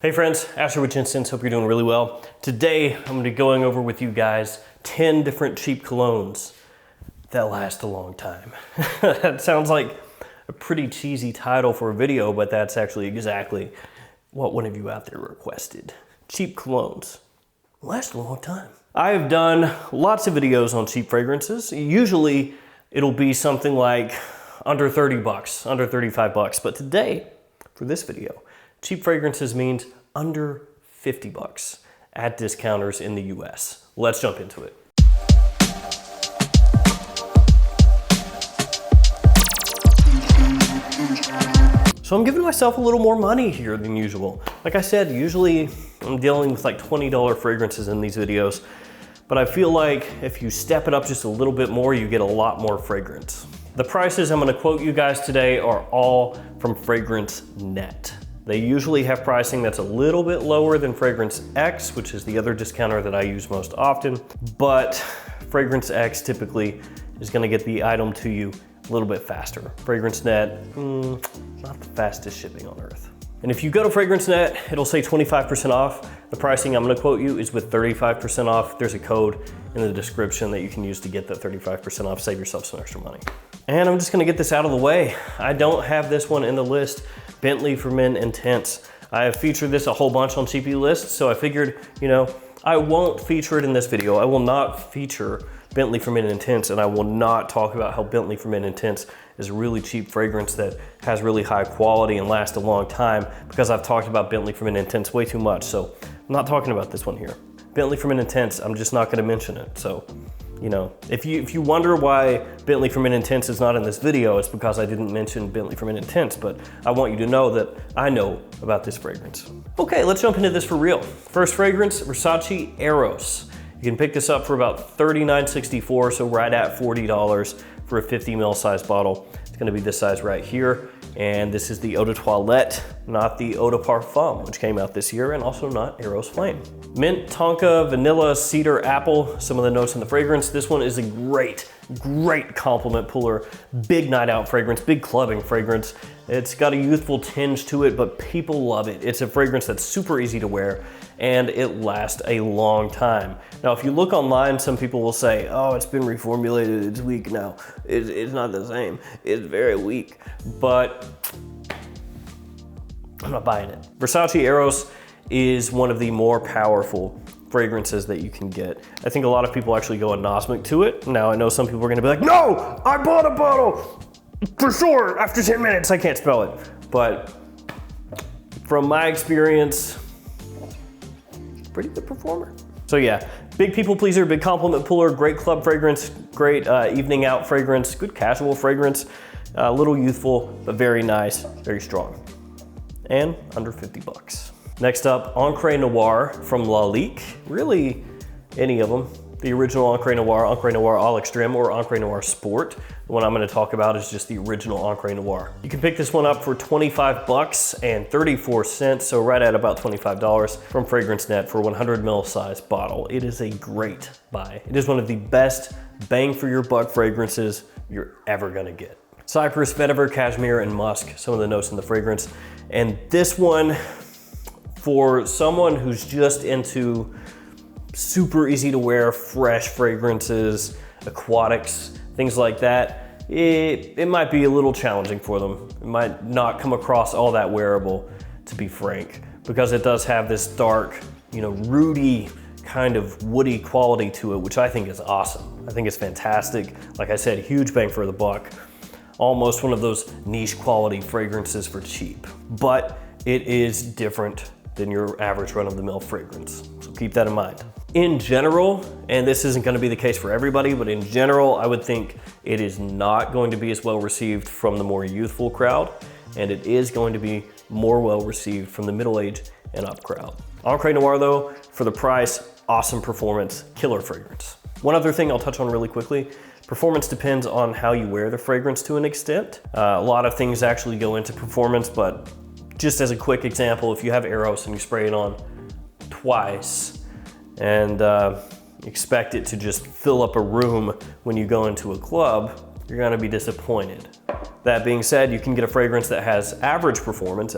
Hey friends, Azzaro with Gents, hope you're doing really well. Today, I'm gonna be going over with you guys 10 different cheap colognes that last a long time. That sounds like a pretty cheesy title for a video, but that's actually exactly what one of you out there requested. Cheap colognes last a long time. I've done lots of videos on cheap fragrances. Usually, it'll be something like under 30 bucks, under 35 bucks, but today, for this video, cheap fragrances means under 50 bucks at discounters in the US. Let's jump into it. So I'm giving myself a little more money here than usual. Like I said, usually I'm dealing with like $20 fragrances in these videos, but I feel like if you step it up just a little bit more, you get a lot more fragrance. The prices I'm gonna quote you guys today are all from Fragrance Net. They usually have pricing that's a little bit lower than Fragrance X, which is the other discounter that I use most often, but Fragrance X typically is gonna get the item to you a little bit faster. Fragrance Net, not the fastest shipping on earth. And if you go to Fragrance Net, it'll say 25% off. The pricing I'm gonna quote you is with 35% off. There's a code in the description that you can use to get that 35% off, save yourself some extra money. And I'm just gonna get this out of the way. I don't have this one in the list, Bentley for Men Intense. I have featured this a whole bunch on CP lists, so I figured, I won't feature it in this video. I will not feature Bentley for Men Intense, and I will not talk about how Bentley for Men Intense is a really cheap fragrance that has really high quality and lasts a long time, because I've talked about Bentley for Men Intense way too much, so I'm not talking about this one here. Bentley for Men Intense, I'm just not gonna mention it, so. If you wonder why Bentley for Men Intense is not in this video, it's because I didn't mention Bentley for Men Intense, but I want you to know that I know about this fragrance. Okay, let's jump into this for real. First fragrance, Versace Eros. You can pick this up for about $39.64, so right at $40 for a 50 ml size bottle. It's gonna be this size right here. And this is the Eau de Toilette, not the Eau de Parfum, which came out this year, and also not Eros Flame. Mint, tonka, vanilla, cedar, apple, some of the notes in the fragrance. This one is a great compliment puller, big night out fragrance, big clubbing fragrance. It's got a youthful tinge to it, but people love it. It's a fragrance that's super easy to wear, and it lasts a long time. Now, if you look online, some people will say, oh, it's been reformulated, it's weak now. It's not the same, it's very weak, but I'm not buying it. Versace Eros is one of the more powerful fragrances that you can get. I think a lot of people actually go anosmic to it. Now, I know some people are gonna be like, no, I bought a bottle for sure. After 10 minutes, I can't spell it. But from my experience, pretty good performer. So yeah, big people pleaser, big compliment puller, great club fragrance, great evening out fragrance, good casual fragrance, a little youthful, but very nice, very strong. And under 50 bucks. Next up, Encry Noir from Yolk. Really, any of them. The original Encry Noir All Extreme, or Encry Noir Sport. The one I'm gonna talk about is just the original Encry Noir. You can pick this one up for 25 bucks and 34 cents, so right at about $25 from Fragrance Net for a 100 ml size bottle. It is a great buy. It is one of the best bang for your buck fragrances you're ever gonna get. Cypress, vetiver, cashmere, and musk, some of the notes in the fragrance. And this one, for someone who's just into super easy to wear, fresh fragrances, aquatics, things like that, it might be a little challenging for them. It might not come across all that wearable, to be frank, because it does have this dark, rooty, kind of woody quality to it, which I think is awesome. I think it's fantastic. Like I said, huge bang for the buck. Almost one of those niche quality fragrances for cheap, but it is different than your average run-of-the-mill fragrance. So keep that in mind. In general, and this isn't gonna be the case for everybody, but in general, I would think it is not going to be as well received from the more youthful crowd, and it is going to be more well received from the middle-aged and up crowd. Encry Noir though, for the price, awesome performance, killer fragrance. One other thing I'll touch on really quickly, performance depends on how you wear the fragrance to an extent. A lot of things actually go into performance, but just as a quick example, if you have Eros and you spray it on twice and expect it to just fill up a room when you go into a club, you're gonna be disappointed. That being said, you can get a fragrance that has average performance,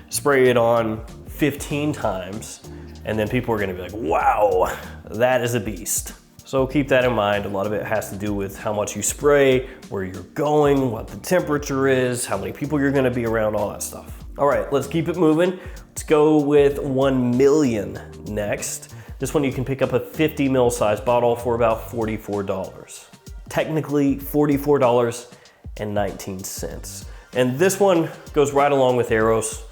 spray it on 15 times, and then people are gonna be like, wow, that is a beast. So keep that in mind. A lot of it has to do with how much you spray, where you're going, what the temperature is, how many people you're gonna be around, all that stuff. All right, let's keep it moving. Let's go with 1 million next. This one you can pick up a 50 ml size bottle for about $44. Technically $44.19. And this one goes right along with Eros.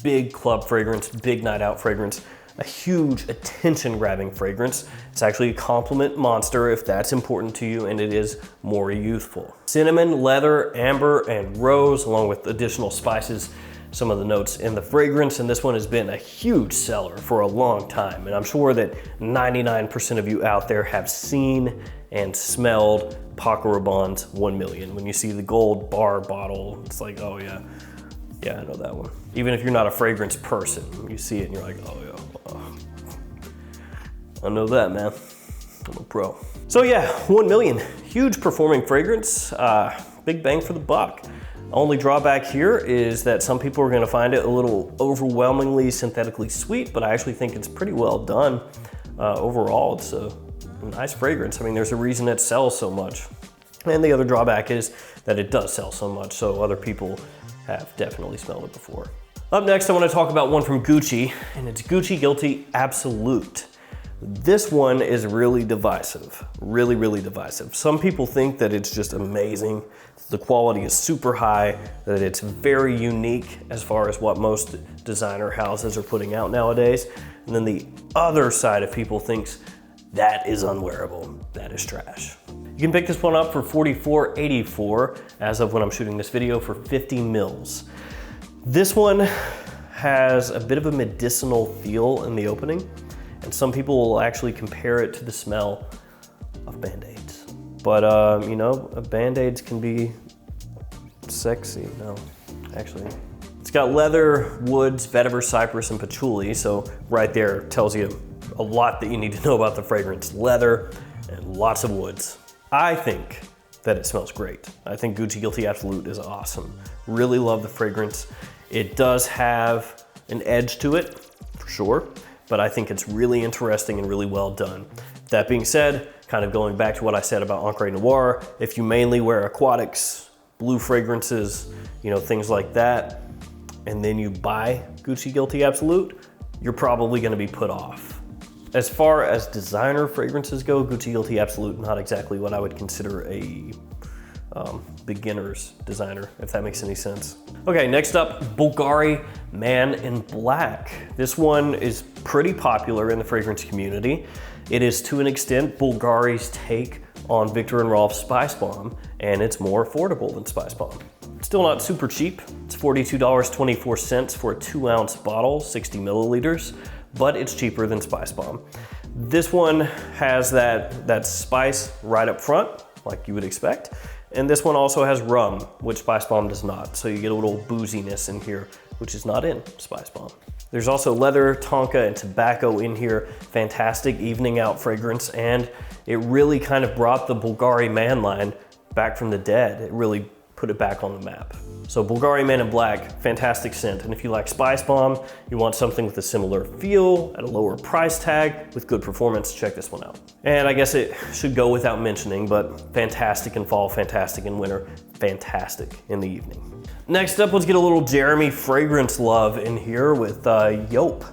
Big club fragrance, big night out fragrance, a huge attention grabbing fragrance. It's actually a compliment monster if that's important to you, and it is more youthful. Cinnamon, leather, amber, and rose, along with additional spices, some of the notes in the fragrance, and this one has been a huge seller for a long time. And I'm sure that 99% of you out there have seen and smelled Paco Rabanne's 1 million. When you see the gold bar bottle, it's like, oh yeah, I know that one. Even if you're not a fragrance person, you see it and you're like, oh yeah, I know that, man. I'm a pro. So yeah, 1 million, huge performing fragrance, big bang for the buck. Only drawback here is that some people are gonna find it a little overwhelmingly synthetically sweet, but I actually think it's pretty well done. Overall, it's a nice fragrance. I mean, there's a reason it sells so much. And the other drawback is that it does sell so much, so other people have definitely smelled it before. Up next, I wanna talk about one from Gucci, and it's Gucci Guilty Absolute. This one is really divisive, really divisive. Some people think that it's just amazing. The quality is super high, that it's very unique as far as what most designer houses are putting out nowadays. And then the other side of people thinks that is unwearable, that is trash. You can pick this one up for $44.84 as of when I'm shooting this video for 50 mils. This one has a bit of a medicinal feel in the opening, and some people will actually compare it to the smell of Band-Aids. But you know, Band-Aids can be sexy. No, actually. It's got leather, woods, vetiver, cypress, and patchouli, so right there tells you a lot that you need to know about the fragrance. Leather and lots of woods. I think that it smells great. I think Gucci Guilty Absolute is awesome. Really love the fragrance. It does have an edge to it, for sure, but I think it's really interesting and really well done. That being said, kind of going back to what I said about Encry Noir, if you mainly wear aquatics, blue fragrances, you know, things like that, and then you buy Gucci Guilty Absolute, you're probably gonna be put off. As far as designer fragrances go, Gucci Guilty Absolute, not exactly what I would consider a beginner's designer, if that makes any sense. Okay, next up, Bulgari Man in Black. This one is pretty popular in the fragrance community. It is, to an extent, Bulgari's take on Viktor & Rolf's Spice Bomb, and it's more affordable than Spice Bomb. Still not super cheap. It's $42.24 for a 2-ounce bottle, 60 milliliters, but it's cheaper than Spice Bomb. This one has that spice right up front, like you would expect. And this one also has rum, which Spice Bomb does not. So you get a little booziness in here, which is not in Spice Bomb. There's also leather, tonka, and tobacco in here. Fantastic evening out fragrance, and it really kind of brought the Bulgari Man line back from the dead. It really put it back on the map. So Bulgari Man in Black, fantastic scent. And if you like Spice Bomb, you want something with a similar feel at a lower price tag with good performance, check this one out. And I guess it should go without mentioning, but fantastic in fall, fantastic in winter, fantastic in the evening. Next up, let's get a little Jeremy fragrance love in here with Yolk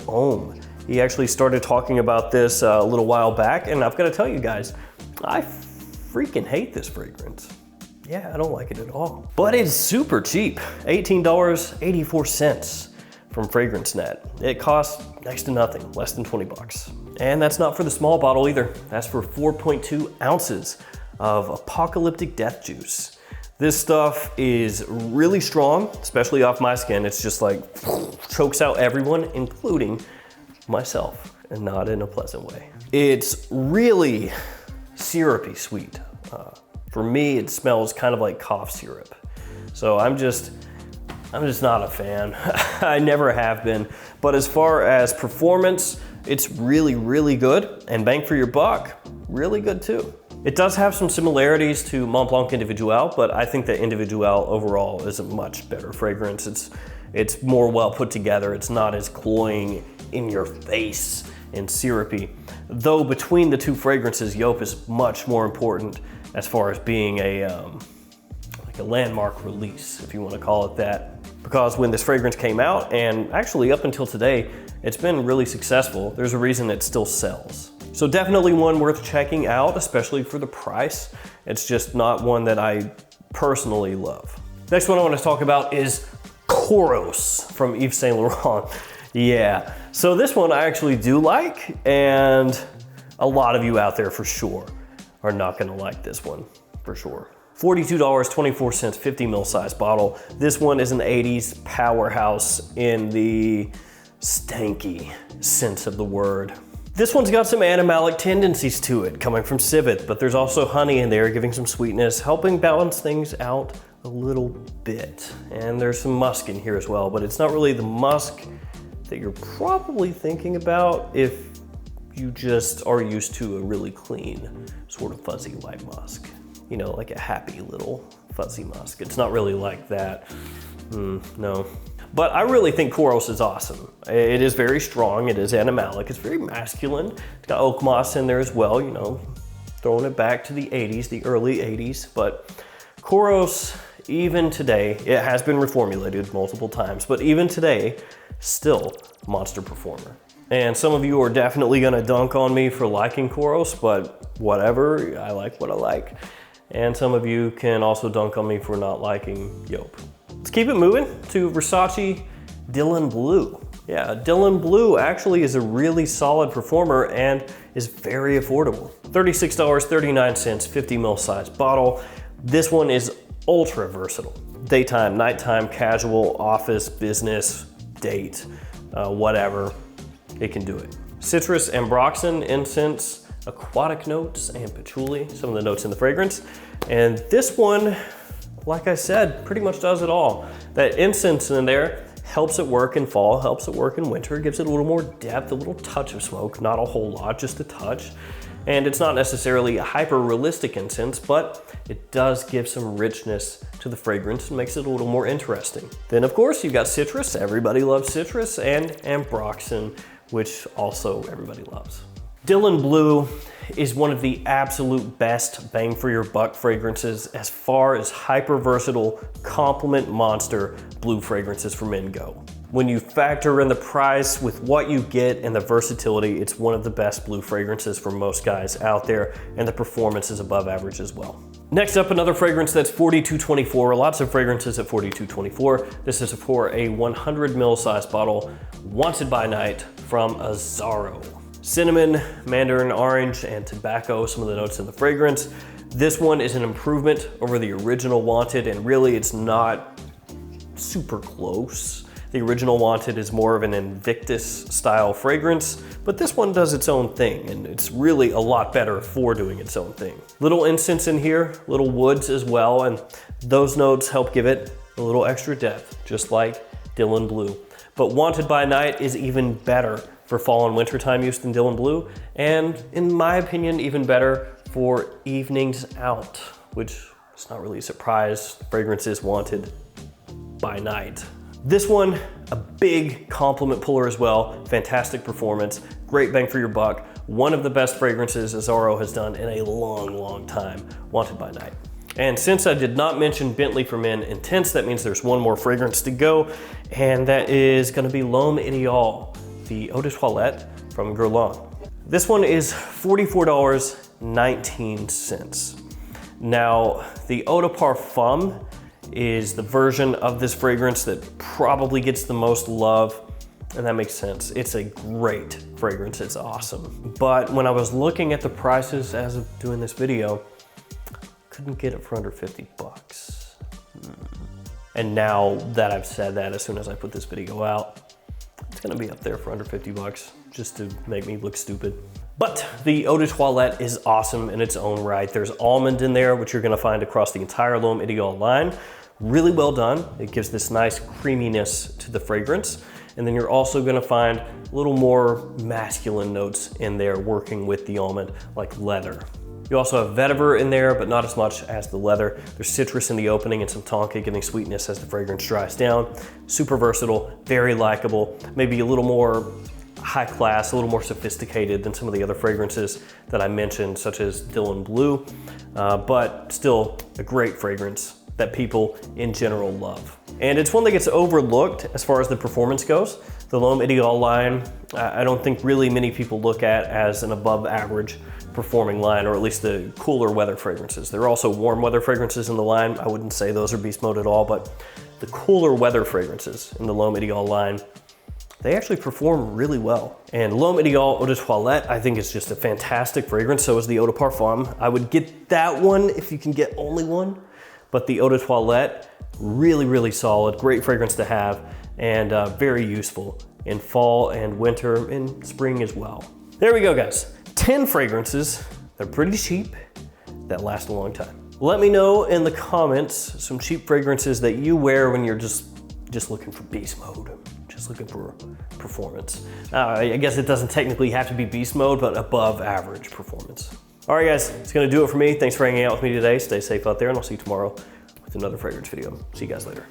Homme. He actually started talking about this a little while back, and I've got to tell you guys, I freaking hate this fragrance. Yeah, I don't like it at all. But it's super cheap, $18.84 from FragranceNet. It costs next to nothing, less than 20 bucks. And that's not for the small bottle either. That's for 4.2 ounces of apocalyptic death juice. This stuff is really strong, especially off my skin. It's just like chokes out everyone, including myself, and not in a pleasant way. It's really syrupy sweet. For me, it smells kind of like cough syrup. So I'm just not a fan. I never have been. But as far as performance, it's really, really good. And bang for your buck, really good too. It does have some similarities to Mont Blanc Individual, but I think that Individual overall is a much better fragrance. It's more well put together. It's not as cloying in your face and syrupy. Though between the two fragrances, Yolk is much more important as far as being like a landmark release, if you want to call it that. Because when this fragrance came out, and actually up until today, it's been really successful. There's a reason it still sells. So definitely one worth checking out, especially for the price. It's just not one that I personally love. Next one I want to talk about is Korros from Yves Saint Laurent. Yeah, so this one I actually do like, and a lot of you out there for sure are not gonna like this one, for sure. $42.24, 50 ml size bottle. This one is an 80s powerhouse in the stanky sense of the word. This one's got some animalic tendencies to it, coming from civet, but there's also honey in there, giving some sweetness, helping balance things out a little bit. And there's some musk in here as well, but it's not really the musk that you're probably thinking about if you just are used to a really clean, sort of fuzzy white musk. You know, like a happy little fuzzy musk. It's not really like that, no. But I really think Korros is awesome. It is very strong, it is animalic, it's very masculine. It's got oak moss in there as well, you know, throwing it back to the 80s, the early 80s. But Korros, even today, it has been reformulated multiple times, but even today, still monster performer. And some of you are definitely gonna dunk on me for liking Korros, but whatever, I like what I like. And some of you can also dunk on me for not liking Yolk. Let's keep it moving to Versace Dylan Blue. Yeah, Dylan Blue actually is a really solid performer and is very affordable. $36.39, 50 ml size bottle. This one is ultra versatile. Daytime, nighttime, casual, office, business, date, whatever, it can do it. Citrus, ambroxan, incense, aquatic notes, and patchouli, some of the notes in the fragrance. And this one, like I said, pretty much does it all. That incense in there helps it work in fall, helps it work in winter, gives it a little more depth, a little touch of smoke, not a whole lot, just a touch. And it's not necessarily a hyper-realistic incense, but it does give some richness to the fragrance and makes it a little more interesting. Then of course, you've got citrus, everybody loves citrus, and ambroxan, which also everybody loves. Dylan Blue is one of the absolute best bang for your buck fragrances as far as hyper versatile complement monster blue fragrances for men go. When you factor in the price with what you get and the versatility, it's one of the best blue fragrances for most guys out there, and the performance is above average as well. Next up, another fragrance that's $42.24. Lots of fragrances at $42.24. This is for a 100 ml size bottle, Wanted by Night from Azzaro. Cinnamon, mandarin orange, and tobacco, some of the notes in the fragrance. This one is an improvement over the original Wanted, and really it's not super close. The original Wanted is more of an Invictus style fragrance, but this one does its own thing, and it's really a lot better for doing its own thing. Little incense in here, little woods as well, and those notes help give it a little extra depth, just like Dylan Blue. But Wanted by Night is even better for fall and wintertime use than Dylan Blue, and in my opinion, even better for evenings out, which is not really a surprise. The fragrance is Wanted by Night. This one, a big compliment puller as well, fantastic performance, great bang for your buck, one of the best fragrances Azzaro has done in a long, long time, Wanted by Night. And since I did not mention Bentley for Men Intense, that means there's one more fragrance to go, and that is gonna be L'Homme Ideal, the Eau de Toilette from Colognes. This one is $44.19. Now, the Eau de Parfum is the version of this fragrance that probably gets the most love, and that makes sense. It's a great fragrance, it's awesome. But when I was looking at the prices as of doing this video, couldn't get it for under 50 bucks. And now that I've said that, as soon as I put this video out, it's gonna be up there for under 50 bucks, just to make me look stupid. But the Eau de Toilette is awesome in its own right. There's almond in there, which you're gonna find across the entire L'Homme Ideal line. Really well done. It gives this nice creaminess to the fragrance. And then you're also gonna find a little more masculine notes in there working with the almond, like leather. You also have vetiver in there, but not as much as the leather. There's citrus in the opening and some tonka giving sweetness as the fragrance dries down. Super versatile, very likable, maybe a little more high class, a little more sophisticated than some of the other fragrances that I mentioned, such as Dylan Blue, but still a great fragrance that people in general love. And it's one that gets overlooked as far as the performance goes. The L'Homme Ideal line, I don't think really many people look at as an above average performing line, or at least the cooler weather fragrances. There are also warm weather fragrances in the line. I wouldn't say those are beast mode at all, but the cooler weather fragrances in the L'Homme Ideal line, they actually perform really well. And L'Homme Ideal Eau de Toilette, I think is just a fantastic fragrance. So is the Eau de Parfum. I would get that one if you can get only one. But the Eau de Toilette, really, really solid, great fragrance to have, and very useful in fall and winter and spring as well. There we go, guys. 10 fragrances, they're pretty cheap, that last a long time. Let me know in the comments some cheap fragrances that you wear when you're just looking for beast mode, just looking for performance. I guess it doesn't technically have to be beast mode, but above average performance. All right, guys, it's gonna do it for me. Thanks for hanging out with me today. Stay safe out there, and I'll see you tomorrow with another fragrance video. See you guys later.